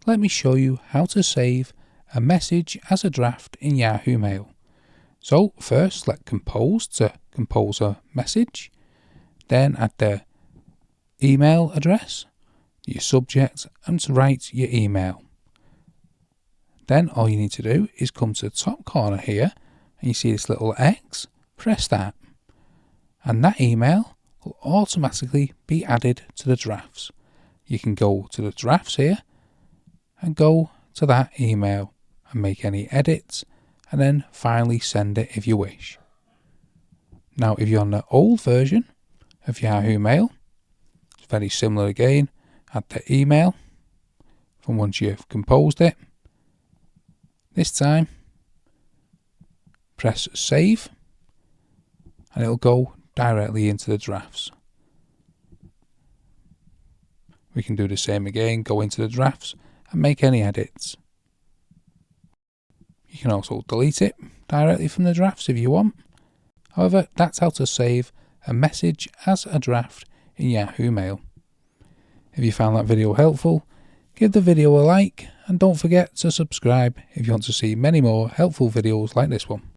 let me show you how to save a message as a draft in Yahoo Mail. So first select compose to compose a message, then add the email address, your subject, and to write your email. Then all you need to do is come to the top corner here and you see this little X, press that, and that email will automatically be added to the drafts. You can go to the drafts here and go to that email and make any edits and then finally send it if you wish. Now if you're on the old version of Yahoo Mail, it's very similar again. Add the email from once you've composed it. This time press save and it'll go directly into the drafts. We can do the same again, go into the drafts and make any edits. You can also delete it directly from the drafts if you want. However, that's how to save a message as a draft in Yahoo Mail. If you found that video helpful, give the video a like and don't forget to subscribe if you want to see many more helpful videos like this one.